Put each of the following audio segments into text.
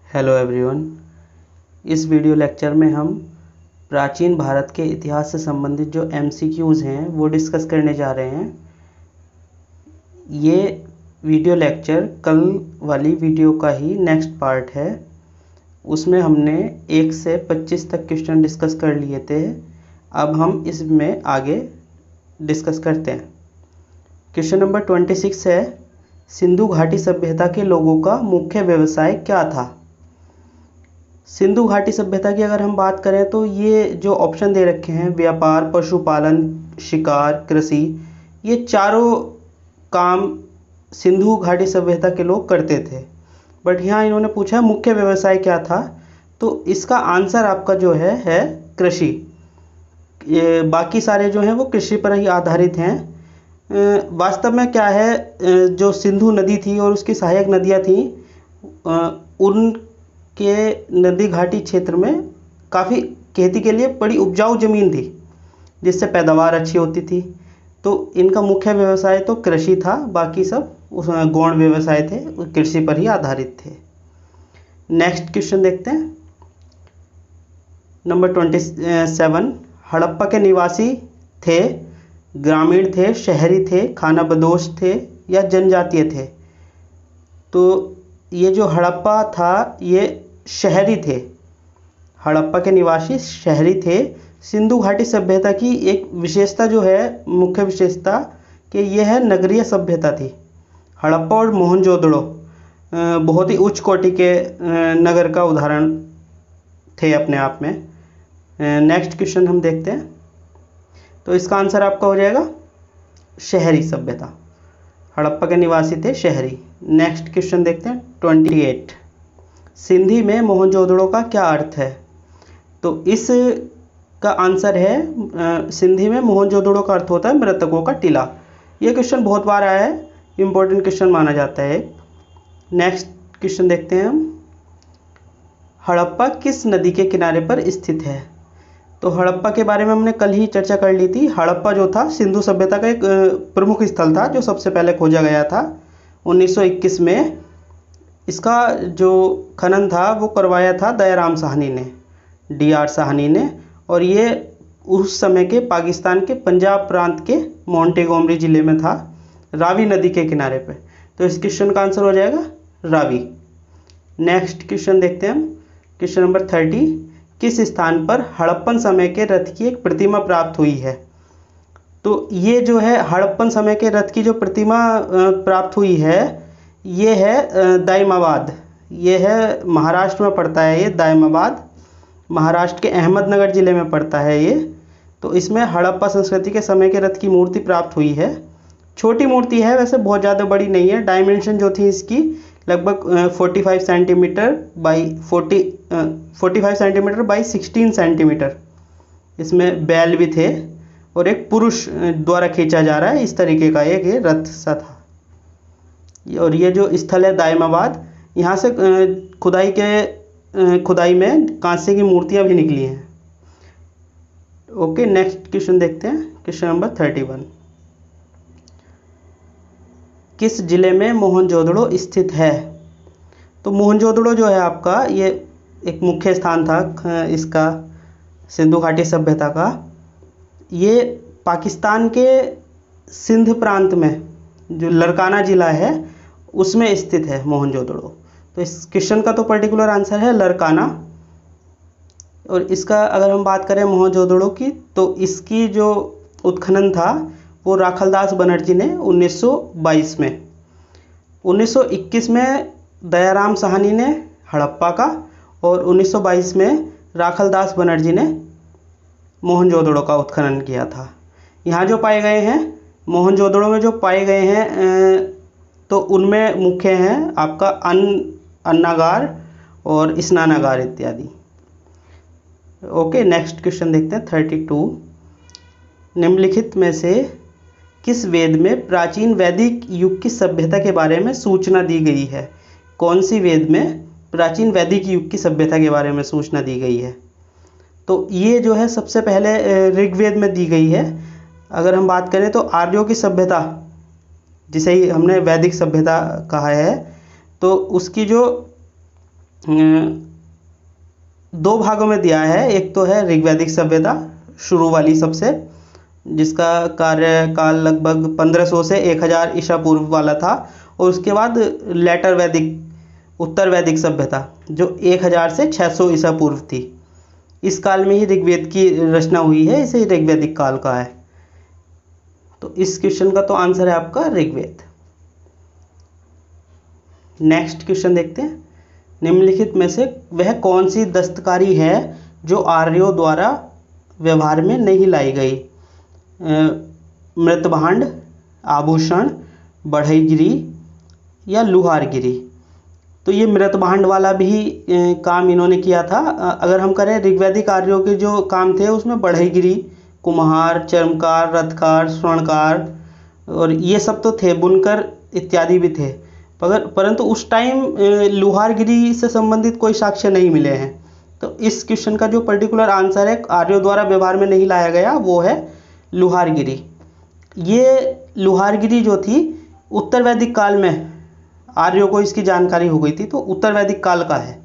Hello everyone. इस video lecture में हम प्राचीन भारत के इतिहास से संबंधित जो एमसीक्यूज़ हैं वो डिस्कस करने जा रहे हैं। ये वीडियो लेक्चर कल वाली वीडियो का ही नेक्स्ट पार्ट है। उसमें हमने 1 से 25 तक क्वेश्चन डिस्कस कर लिए थे। अब हम इसमें आगे डिस्कस करते हैं। क्वेश्चन नंबर 26 है, सिंधु घाटी सभ्यता के लोगों का मुख्य व्यवसाय क्या था। सिंधु घाटी सभ्यता की अगर हम बात करें तो ये जो ऑप्शन दे रखे हैं, व्यापार, पशुपालन, शिकार, कृषि, ये चारों काम सिंधु घाटी सभ्यता के लोग करते थे। बट यहाँ इन्होंने पूछा मुख्य व्यवसाय क्या था, तो इसका आंसर आपका जो है कृषि। ये बाकी सारे जो हैं वो कृषि पर ही आधारित हैं। वास्तव में क्या है, जो सिंधु नदी थी और उसकी सहायक नदियाँ थीं, उनके नदी घाटी क्षेत्र में काफ़ी खेती के लिए बड़ी उपजाऊ ज़मीन थी, जिससे पैदावार अच्छी होती थी। तो इनका मुख्य व्यवसाय तो कृषि था, बाकी सब उसमें गौण व्यवसाय थे, कृषि पर ही आधारित थे। नेक्स्ट क्वेश्चन देखते हैं, नंबर 27। हड़प्पा के निवासी थे, ग्रामीण थे, शहरी थे, खानाबदोश थे या जनजातीय थे। तो ये जो हड़प्पा था ये शहरी थे। हड़प्पा के निवासी शहरी थे। सिंधु घाटी सभ्यता की एक विशेषता जो है, मुख्य विशेषता, कि यह है नगरीय सभ्यता थी। हड़प्पा और मोहनजोदड़ो बहुत ही उच्च कोटि के नगर का उदाहरण थे अपने आप में। नेक्स्ट क्वेश्चन हम देखते हैं, तो इसका आंसर आपका हो जाएगा शहरी सभ्यता। हड़प्पा के निवासी थे शहरी। नेक्स्ट क्वेश्चन देखते हैं 28। सिंधी में मोहनजोदड़ो का क्या अर्थ है। तो इस का आंसर है, सिंधी में मोहनजोदड़ो का अर्थ होता है मृतकों का टीला। ये क्वेश्चन बहुत बार आया है, इम्पोर्टेंट क्वेश्चन माना जाता है। नेक्स्ट क्वेश्चन देखते हैं हम, हड़प्पा किस नदी के किनारे पर स्थित है। तो हड़प्पा के बारे में हमने कल ही चर्चा कर ली थी। हड़प्पा जो था सिंधु सभ्यता का एक प्रमुख स्थल था, जो सबसे पहले खोजा गया था 1921 में। इसका जो खनन था वो करवाया था दयाराम साहनी ने, DR साहनी ने, और ये उस समय के पाकिस्तान के पंजाब प्रांत के मोंटेगोमरी ज़िले में था, रावी नदी के किनारे पे। तो इस क्वेश्चन का आंसर हो जाएगा रावी। नेक्स्ट क्वेश्चन देखते हैं हम, क्वेश्चन नंबर 30। किस स्थान पर हड़प्पन समय के रथ की एक प्रतिमा प्राप्त हुई है। तो ये जो है हड़प्पन समय के रथ की जो प्रतिमा प्राप्त हुई है, ये है दाइमाबाद। ये है महाराष्ट्र में पड़ता है, ये दाइमाबाद महाराष्ट्र के अहमदनगर ज़िले में पड़ता है ये। तो इसमें हड़प्पा संस्कृति के समय के रथ की मूर्ति प्राप्त हुई है। छोटी मूर्ति है, वैसे बहुत ज़्यादा बड़ी नहीं है। डायमेंशन जो थी इसकी लगभग 45 centimetre by 45 centimetre by 16 centimetre. इसमें बैल भी थे और एक पुरुष द्वारा खींचा जा रहा है, इस तरीके का एक ये रथ सा था। और ये जो स्थल है दाइमाबाद, यहाँ से खुदाई में कांसे की मूर्तियाँ भी निकली हैं। ओके, नेक्स्ट क्वेश्चन देखते हैं, क्वेश्चन नंबर 31। किस जिले में मोहनजोदड़ो स्थित है। तो मोहनजोदड़ो जो है आपका, ये एक मुख्य स्थान था इसका सिंधु घाटी सभ्यता का। ये पाकिस्तान के सिंध प्रांत में जो लरकाना ज़िला है उसमें स्थित है मोहनजोदड़ो। तो इस क्वेश्चन का तो पर्टिकुलर आंसर है लरकाना। और इसका अगर हम बात करें मोहनजोदड़ो की, तो इसकी जो उत्खनन था वो राखलदास बनर्जी ने 1922 में। 1921 में दयाराम साहनी ने हड़प्पा का, और 1922 में राखलदास बनर्जी ने मोहनजोदड़ो का उत्खनन किया था। यहाँ जो पाए गए हैं मोहनजोदड़ो में, जो पाए गए हैं तो उनमें मुख्य हैं आपका अन्नागार और स्नानागार इत्यादि। ओके, नेक्स्ट क्वेश्चन देखते हैं 32। निम्नलिखित में से किस वेद में प्राचीन वैदिक युग की सभ्यता के बारे में सूचना दी गई है। कौन सी वेद में प्राचीन वैदिक युग की सभ्यता के बारे में सूचना दी गई है। तो ये जो है सबसे पहले ऋग्वेद में दी गई है। अगर हम बात करें तो आर्यों की सभ्यता, जिसे ही हमने वैदिक सभ्यता कहा है, तो उसकी जो दो भागों में दिया है। एक तो है ऋग्वैदिक सभ्यता, शुरू वाली सबसे, जिसका कार्यकाल लगभग 1500 से 1000 ईसा पूर्व वाला था, और उसके बाद लेटर वैदिक, उत्तर वैदिक सभ्यता, जो 1000 से 600 ईसा पूर्व थी। इस काल में ही ऋग्वेद की रचना हुई है, इसे ऋग्वैदिक काल का है। तो इस क्वेश्चन का तो आंसर है आपका ऋग्वेद। नेक्स्ट क्वेश्चन देखते हैं। निम्नलिखित में से वह कौन सी दस्तकारी है जो आर्यों द्वारा व्यवहार में नहीं लाई गई? मृतभांड, आभूषण, बढ़ईगिरी या लुहारगिरी? तो ये मृतभांड वाला भी काम इन्होंने किया था। अगर हम करें ऋग्वैदिक आर्यों के जो काम थे उसमें बढ़ईगिरी, कुम्हार, चर्मकार, रथकार, स्वर्णकार और ये सब तो थे, बुनकर इत्यादि भी थे। परंतु उस टाइम लुहारगिरी से संबंधित कोई साक्ष्य नहीं मिले हैं। तो इस क्वेश्चन का जो पर्टिकुलर आंसर है आर्यों द्वारा व्यवहार में नहीं लाया गया, वो है लुहारगिरी। ये लुहारगिरी जो थी उत्तर वैदिक काल में आर्यों को इसकी जानकारी हो गई थी, तो उत्तर वैदिक काल का है।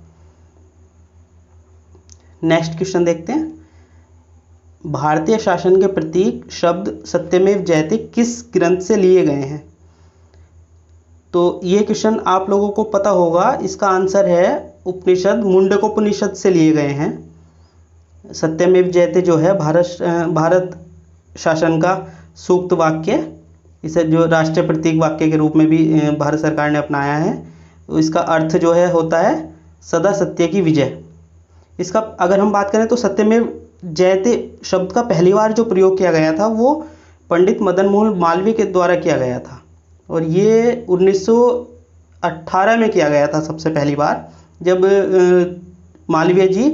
नेक्स्ट क्वेश्चन देखते हैं। भारतीय शासन के प्रतीक शब्द सत्यमेव जयते किस ग्रंथ से लिए गए हैं? तो ये क्वेश्चन आप लोगों को पता होगा। इसका आंसर है उपनिषद, मुंडकोपनिषद से लिए गए हैं। सत्यमेव जयते जो है भारत शासन का सूक्त वाक्य, इसे जो राष्ट्रीय प्रतीक वाक्य के रूप में भी भारत सरकार ने अपनाया है। तो इसका अर्थ जो है होता है सदा सत्य की विजय। इसका अगर हम बात करें तो सत्यमेव जयते शब्द का पहली बार जो प्रयोग किया गया था वो पंडित मदन मोहन मालवीय के द्वारा किया गया था, और ये 1918 में किया गया था सबसे पहली बार, जब मालवीय जी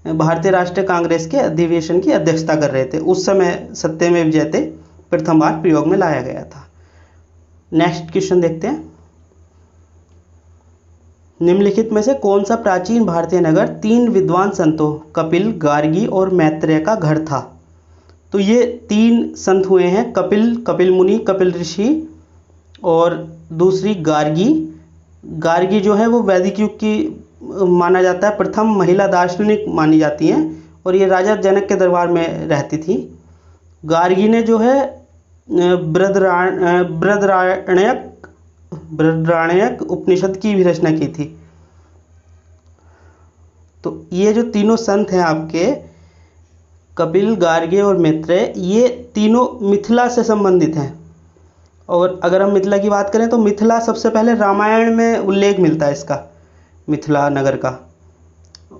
भारतीय राष्ट्रीय कांग्रेस के अधिवेशन की अध्यक्षता कर रहे थे। उस समय सत्यमेव जयते प्रथम बार प्रयोग में लाया गया था। नेक्स्ट क्वेश्चन देखते हैं। निम्नलिखित में से कौन सा प्राचीन भारतीय नगर 3 विद्वान संतों कपिल, गार्गी और मैत्रेय का घर था? तो ये 3 संत हुए हैं, कपिल मुनि, कपिल ऋषि, और दूसरी गार्गी जो है वो वैदिक युग की माना जाता है, प्रथम महिला दार्शनिक मानी जाती हैं, और ये राजा जनक के दरबार में रहती थी। गार्गी ने जो है बृहदारण्यक उपनिषद की भी रचना की थी। तो ये जो तीनों संत हैं आपके, कपिल, गार्गी और मैत्रेय, ये तीनों मिथिला से संबंधित हैं। और अगर हम मिथिला की बात करें तो मिथिला सबसे पहले रामायण में उल्लेख मिलता है इसका, मिथिला नगर का।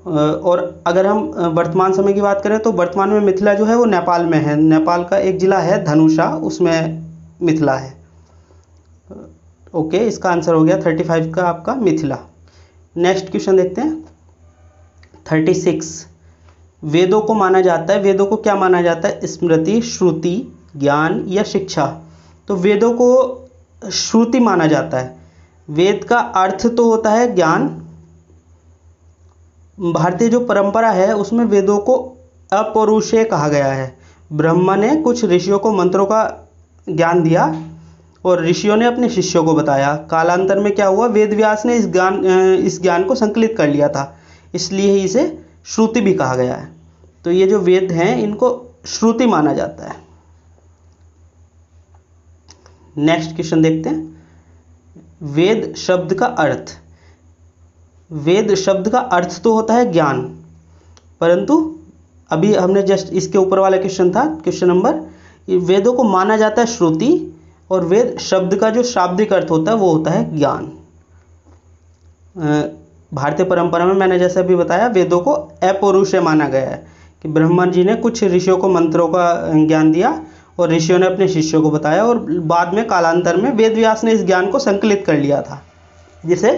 और अगर हम वर्तमान समय की बात करें तो वर्तमान में मिथिला जो है वो नेपाल में है। नेपाल का एक जिला है धनुषा, उसमें मिथिला है। ओके, इसका आंसर हो गया 35 का आपका मिथिला। नेक्स्ट क्वेश्चन देखते हैं। 36 वेदों को माना जाता है, वेदों को क्या माना जाता है? स्मृति, श्रुति, ज्ञान या शिक्षा? तो वेदों को श्रुति माना जाता है। वेद का अर्थ तो होता है ज्ञान। भारतीय जो परंपरा है उसमें वेदों को अपौरुषेय कहा गया है। ब्रह्मा ने कुछ ऋषियों को मंत्रों का ज्ञान दिया और ऋषियों ने अपने शिष्यों को बताया। कालांतर में क्या हुआ, वेद व्यास ने इस ज्ञान को संकलित कर लिया था, इसलिए ही इसे श्रुति भी कहा गया है। तो ये जो वेद हैं इनको श्रुति माना जाता है। नेक्स्ट क्वेश्चन देखते हैं। वेद शब्द का अर्थ, वेद शब्द का अर्थ तो होता है ज्ञान, परंतु अभी हमने जस्ट इसके ऊपर वाला क्वेश्चन था, क्वेश्चन नंबर, वेदों को माना जाता है श्रुति, और वेद शब्द का जो शाब्दिक अर्थ होता है वो होता है ज्ञान। भारतीय परंपरा में मैंने जैसे अभी बताया वेदों को अपौरुषेय माना गया है कि ब्रह्मा जी ने कुछ ऋषियों को मंत्रों का ज्ञान दिया और ऋषियों ने अपने शिष्यों को बताया, और बाद में कालांतर में वेद व्यास ने इस ज्ञान को संकलित कर लिया था, जिसे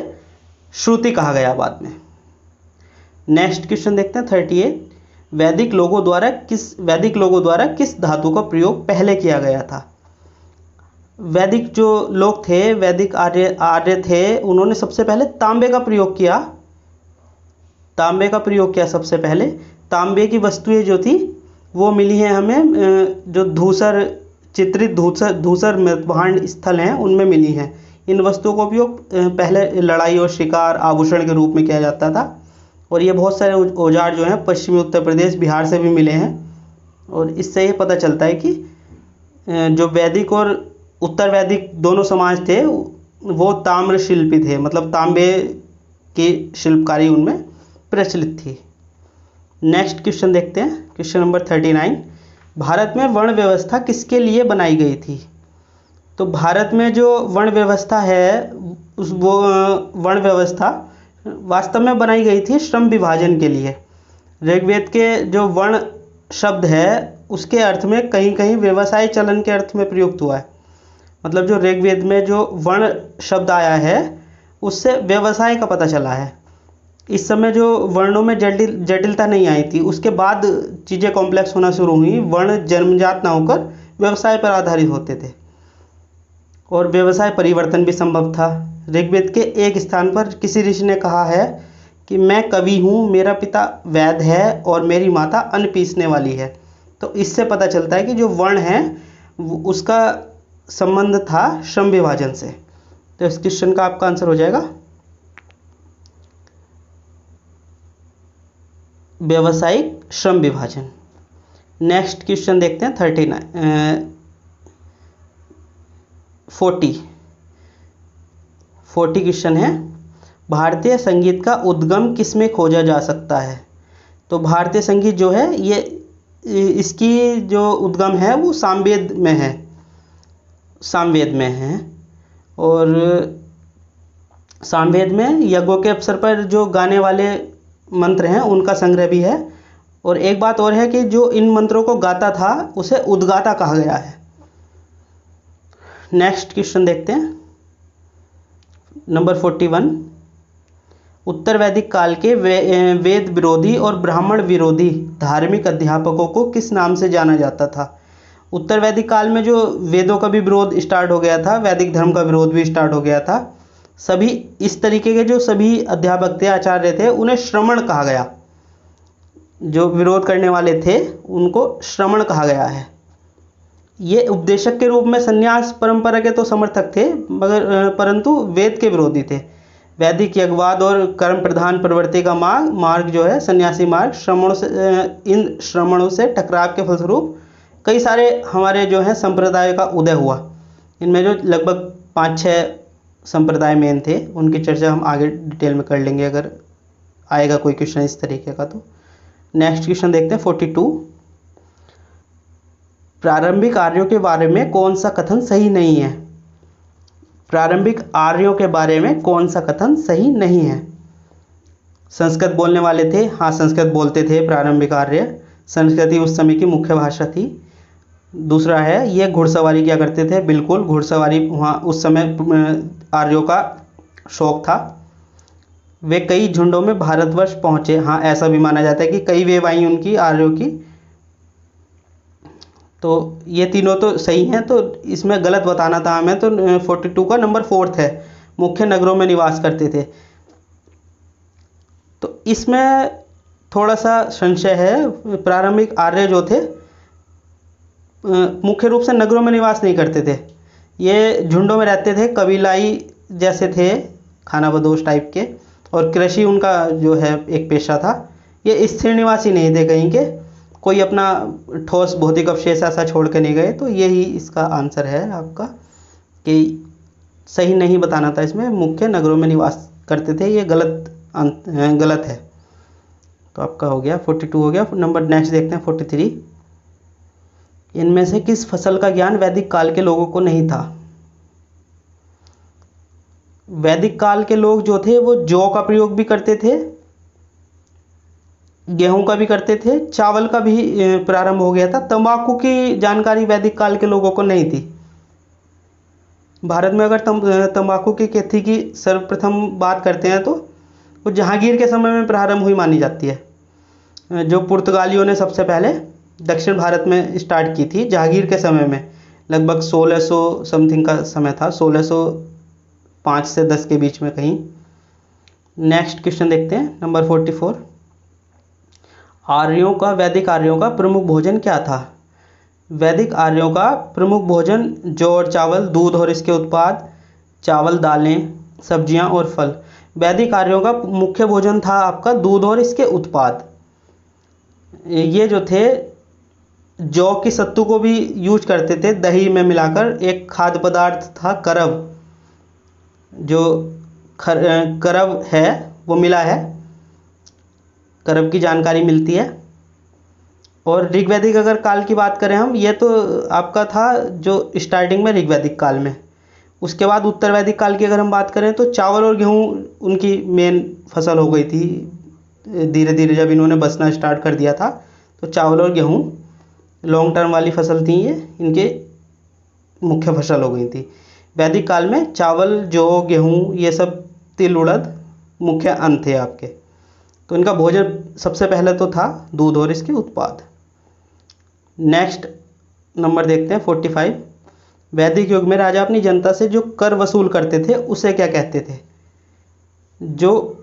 श्रुति कहा गया बाद में। नेक्स्ट क्वेश्चन देखते हैं 38। वैदिक लोगों द्वारा किस धातु का प्रयोग पहले किया गया था? वैदिक जो लोग थे, वैदिक आर्य थे, उन्होंने सबसे पहले तांबे का प्रयोग किया। तांबे का प्रयोग किया सबसे पहले। तांबे की वस्तुएं जो थी वो मिली हैं हमें, जो धूसर चित्रित धूसर मृतभांड स्थल हैं उनमें मिली हैं। इन वस्तुओं का उपयोग पहले लड़ाई और शिकार आभूषण के रूप में किया जाता था। और ये बहुत सारे औजार जो हैं पश्चिमी उत्तर प्रदेश बिहार से भी मिले हैं। और इससे ये पता चलता है कि जो वैदिक और उत्तर वैदिक दोनों समाज थे वो ताम्र शिल्पी थे, मतलब तांबे की शिल्पकारी उनमें प्रचलित थी। नेक्स्ट क्वेश्चन देखते हैं, क्वेश्चन नंबर 39। भारत में वर्ण व्यवस्था किसके लिए बनाई गई थी? तो भारत में जो वर्ण व्यवस्था है उस वो वर्ण व्यवस्था वास्तव में बनाई गई थी श्रम विभाजन के लिए। ऋग्वेद के जो वर्ण शब्द है उसके अर्थ में कहीं कहीं व्यवसाय चलन के अर्थ में प्रयुक्त हुआ है। मतलब जो ऋग्वेद में जो वर्ण शब्द आया है उससे व्यवसाय का पता चला है। इस समय जो वर्णों में जटिलता नहीं आई थी, उसके बाद चीज़ें कॉम्प्लेक्स होना शुरू हुई। वर्ण जन्मजात ना होकर व्यवसाय पर आधारित होते थे और व्यवसाय परिवर्तन भी संभव था। ऋग्वेद के एक स्थान पर किसी ऋषि ने कहा है कि मैं कवि हूँ, मेरा पिता वैद्य है और मेरी माता अन्न पीसने वाली है। तो इससे पता चलता है कि जो वर्ण है उसका संबंध था श्रम विभाजन से। तो इस क्वेश्चन का आपका आंसर हो जाएगा व्यवसायिक श्रम विभाजन। नेक्स्ट क्वेश्चन देखते हैं 40 क्वेश्चन है, भारतीय संगीत का उद्गम किसमें खोजा जा सकता है? तो भारतीय संगीत जो है ये इसकी जो उद्गम है वो सामवेद में है, सामवेद में है। और सामवेद में यज्ञों के अवसर पर जो गाने वाले मंत्र हैं उनका संग्रह भी है। और एक बात और है कि जो इन मंत्रों को गाता था उसे उद्गाता कहा गया है। नेक्स्ट क्वेश्चन देखते हैं नंबर 41। उत्तर वैदिक काल के वेद विरोधी और ब्राह्मण विरोधी धार्मिक अध्यापकों को किस नाम से जाना जाता था? उत्तर वैदिक काल में जो वेदों का भी विरोध स्टार्ट हो गया था, वैदिक धर्म का विरोध भी स्टार्ट हो गया था। सभी इस तरीके के जो सभी अध्यापक थे, आचार्य थे, उन्हें श्रमण कहा गया। जो विरोध करने वाले थे उनको श्रमण कहा गया है। ये उपदेशक के रूप में संन्यास परंपरा के तो समर्थक थे, मगर परंतु वेद के विरोधी थे। वैदिक यज्ञवाद और कर्म प्रधान प्रवृत्ति का मार्ग जो है सन्यासी मार्ग, श्रमणों से इन श्रमणों से टकराव के फलस्वरूप कई सारे हमारे जो है संप्रदाय का उदय हुआ। इनमें जो लगभग 5-6 संप्रदाय मेन थे, उनकी चर्चा हम आगे डिटेल में कर लेंगे अगर आएगा कोई क्वेश्चन इस तरीके का। तो नेक्स्ट क्वेश्चन देखते हैं 42। प्रारंभिक आर्यों के बारे में कौन सा कथन सही नहीं है? प्रारंभिक आर्यों के बारे में कौन सा कथन सही नहीं है? संस्कृत बोलने वाले थे, हाँ संस्कृत बोलते थे प्रारंभिक आर्य, संस्कृत ही उस समय की मुख्य भाषा थी। दूसरा है ये घुड़सवारी किया करते थे, बिल्कुल घुड़सवारी वहाँ उस समय आर्यों का शौक था। वे कई झुंडों में भारतवर्ष पहुँचे, हाँ ऐसा भी माना जाता है कि कई वेव आई उनकी आर्यों की। तो ये तीनों तो सही हैं, तो इसमें गलत बताना था हमें। तो 42 का नंबर 4 है, मुख्य नगरों में निवास करते थे। तो इसमें थोड़ा सा संशय है। प्रारंभिक आर्य जो थे मुख्य रूप से नगरों में निवास नहीं करते थे, ये झुंडों में रहते थे, कबीलाई जैसे थे, खाना बदोश टाइप के। और कृषि उनका जो है एक पेशा था। ये स्थिर निवासी नहीं थे, कहीं के कोई अपना ठोस भौतिक अवशेष ऐसा छोड़ के नहीं गए। तो यही इसका आंसर है आपका, कि सही नहीं बताना था इसमें, मुख्य नगरों में निवास करते थे, ये गलत है। तो आपका हो गया 42 हो गया। नंबर नेक्स्ट देखते हैं 43। इनमें से किस फसल का ज्ञान वैदिक काल के लोगों को नहीं था? वैदिक काल के लोग जो थे वो जौ का प्रयोग भी करते थे, गेहूं का भी करते थे, चावल का भी प्रारंभ हो गया था। तंबाकू की जानकारी वैदिक काल के लोगों को नहीं थी। भारत में अगर तंबाकू की खेती की सर्वप्रथम बात करते हैं तो वो जहांगीर के समय में प्रारंभ हुई मानी जाती है। जो पुर्तगालियों ने सबसे पहले दक्षिण भारत में स्टार्ट की थी जहांगीर के समय में, लगभग 1600 समथिंग का समय था, 1605 से 10 के बीच में कहीं। नेक्स्ट क्वेश्चन देखते हैं नंबर 44। वैदिक आर्यों का प्रमुख भोजन क्या था? वैदिक आर्यों का प्रमुख भोजन जौ और चावल, दूध और इसके उत्पाद, चावल, दालें, सब्जियां और फल। वैदिक आर्यों का मुख्य भोजन था आपका दूध और इसके उत्पाद। ये जो थे जौ की सत्तू को भी यूज करते थे दही में मिलाकर। एक खाद्य पदार्थ था करब, जो करब है वो मिला है, करब की जानकारी मिलती है। और ऋग्वैदिक अगर काल की बात करें हम, ये तो आपका था जो स्टार्टिंग में ऋग्वैदिक काल में। उसके बाद उत्तर वैदिक काल की अगर हम बात करें तो चावल और गेहूँ उनकी मेन फसल हो गई थी। धीरे धीरे जब इन्होंने बसना स्टार्ट कर दिया था तो चावल और गेहूँ लॉन्ग टर्म वाली फसल थी, ये इनके मुख्य फसल हो गई थी। वैदिक काल में चावल, जौ, गेहूँ, ये सब, तिल, उड़द मुख्य अन्न थे आपके। तो इनका भोजन सबसे पहले तो था दूध और इसके उत्पाद। नेक्स्ट नंबर देखते हैं 45। वैदिक युग में राजा अपनी जनता से जो कर वसूल करते थे उसे क्या कहते थे? जो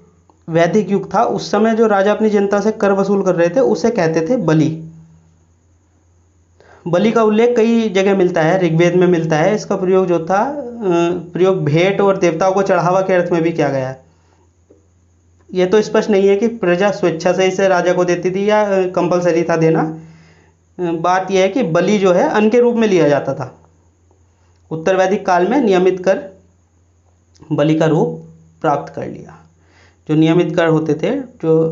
वैदिक युग था उस समय जो राजा अपनी जनता से कर वसूल कर रहे थे उसे कहते थे बलि। बलि का उल्लेख कई जगह मिलता है, ऋग्वेद में मिलता है। इसका प्रयोग जो था प्रयोग भेंट और देवताओं को चढ़ावा के अर्थ में भी किया गया है। ये तो स्पष्ट नहीं है कि प्रजा स्वेच्छा से इसे राजा को देती थी या कंपलसरी था देना। बात यह है कि बलि जो है अन्न के रूप में लिया जाता था। उत्तर वैदिक काल में नियमित कर बलि का रूप प्राप्त कर लिया। जो नियमित कर होते थे, जो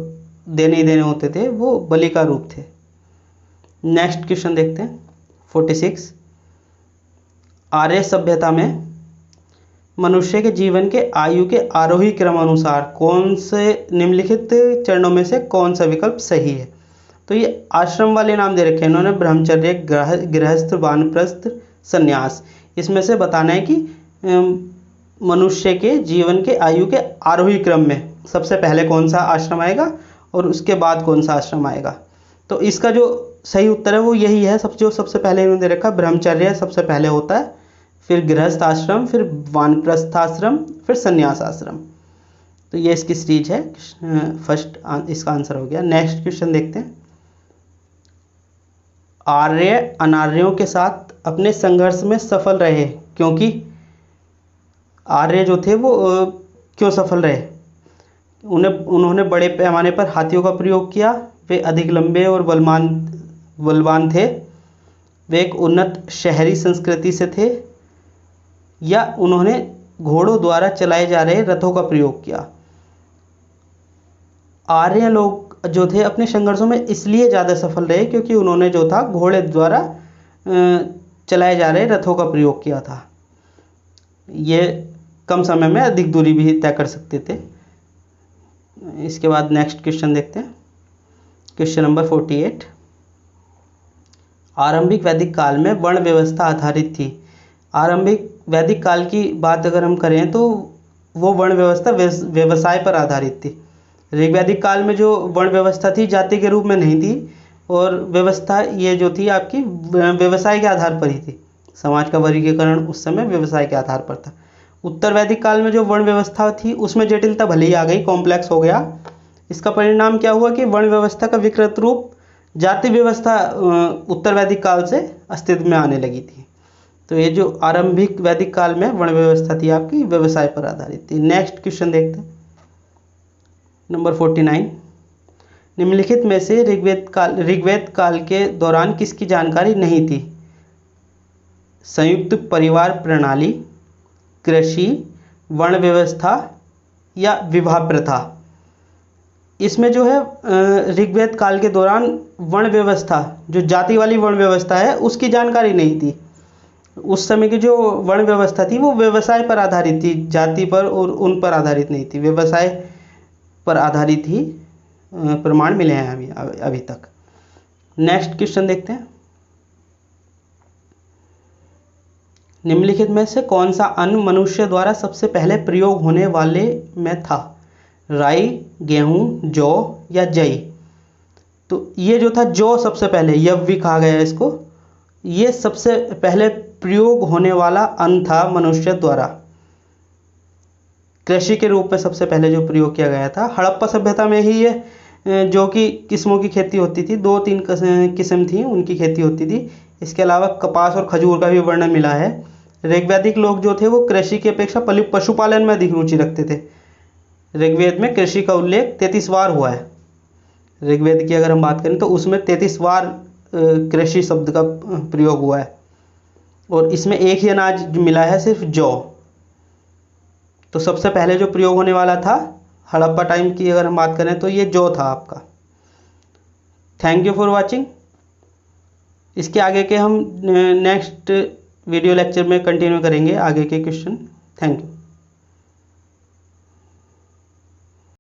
देने ही देने होते थे, वो बलि का रूप थे। नेक्स्ट क्वेश्चन देखते हैं 46। आर्य सभ्यता में मनुष्य के जीवन के आयु के आरोही क्रम अनुसार कौन से निम्नलिखित चरणों में से कौन सा विकल्प सही है? तो ये आश्रम वाले नाम दे रखे हैं इन्होंने, ब्रह्मचर्य, गृहस्थ, वानप्रस्थ, संन्यास। इसमें से बताना है कि मनुष्य के जीवन के आयु के आरोही क्रम में सबसे पहले कौन सा आश्रम आएगा और उसके बाद कौन सा आश्रम आएगा। तो इसका जो सही उत्तर है वो यही है। सबसे पहले इन्होंने दे रखा ब्रह्मचर्य सबसे पहले होता है, फिर गृहस्थ आश्रम, फिर वानप्रस्थ आश्रम, फिर संन्यास आश्रम। तो ये इसकी सीरीज है। फर्स्ट इसका आंसर हो गया। नेक्स्ट क्वेश्चन देखते हैं। आर्य अनार्यों के साथ अपने संघर्ष में सफल रहे क्योंकि आर्य जो थे वो क्यों सफल रहे? उन्होंने बड़े पैमाने पर हाथियों का प्रयोग किया, वे अधिक लंबे और बलवान थे, वे एक उन्नत शहरी संस्कृति से थे, या उन्होंने घोड़ों द्वारा चलाए जा रहे रथों का प्रयोग किया। आर्य लोग जो थे अपने संघर्षों में इसलिए ज़्यादा सफल रहे क्योंकि उन्होंने जो था घोड़े द्वारा चलाए जा रहे रथों का प्रयोग किया था। ये कम समय में अधिक दूरी भी तय कर सकते थे। इसके बाद नेक्स्ट क्वेश्चन देखते हैं। Question number 48। आरंभिक वैदिक काल में वर्ण व्यवस्था आधारित थी। आरंभिक वैदिक काल की बात अगर हम करें तो वो वर्ण व्यवस्था व्यवसाय पर आधारित थी। ऋग्वैदिक काल में जो वर्ण व्यवस्था थी जाति के रूप में नहीं थी, और व्यवस्था ये जो थी आपकी व्यवसाय के आधार पर ही थी। समाज का वर्गीकरण उस समय व्यवसाय के आधार पर था। उत्तर वैदिक काल में जो वर्ण व्यवस्था थी उसमें जटिलता भले ही आ गई, कॉम्प्लेक्स हो गया। इसका परिणाम क्या हुआ कि वर्ण व्यवस्था का विकृत रूप जाति व्यवस्था उत्तर वैदिक काल से अस्तित्व में आने लगी थी। तो ये जो आरंभिक वैदिक काल में वर्ण व्यवस्था थी आपकी व्यवसाय पर आधारित थी। नेक्स्ट क्वेश्चन देखते हैं नंबर 49। निम्नलिखित में से ऋग्वेद काल के दौरान किसकी जानकारी नहीं थी? संयुक्त परिवार प्रणाली, कृषि, वर्ण व्यवस्था या विवाह प्रथा। इसमें जो है ऋग्वेद काल के दौरान वर्ण व्यवस्था, जो जाति वाली वर्ण व्यवस्था है, उसकी जानकारी नहीं थी। उस समय की जो वर्ण व्यवस्था थी वो व्यवसाय पर आधारित थी, जाति पर और उन पर आधारित नहीं थी, व्यवसाय पर आधारित ही प्रमाण मिले हैं अभी तक। नेक्स्ट क्वेश्चन देखते हैं। निम्नलिखित में से कौन सा अन्न मनुष्य द्वारा सबसे पहले प्रयोग होने वाले में था? राई, गेहूं, जौ या जई। तो ये जो था जौ सबसे पहले, यव्वी कहा गया है इसको, ये सबसे पहले प्रयोग होने वाला अन्न था मनुष्य द्वारा। कृषि के रूप में सबसे पहले जो प्रयोग किया गया था। हड़प्पा सभ्यता में ही ये जो कि किस्मों की खेती होती थी, 2-3 किस्म थी उनकी खेती होती थी। इसके अलावा कपास और खजूर का भी वर्णन मिला है। ऋग्वैदिक लोग जो थे वो कृषि की अपेक्षा पशुपालन में अधिक रुचि रखते थे। ऋग्वेद में कृषि का उल्लेख 33 बार हुआ है। ऋग्वेद की अगर हम बात करें तो उसमें 33 बार कृषि शब्द का प्रयोग हुआ है, और इसमें एक ही अनाज मिला है, सिर्फ जौ। तो सबसे पहले जो प्रयोग होने वाला था हड़प्पा टाइम की अगर हम बात करें तो ये जौ था आपका। Thank you for watching. इसके आगे के हम नेक्स्ट वीडियो लेक्चर में कंटिन्यू करेंगे आगे के क्वेश्चन। Thank you.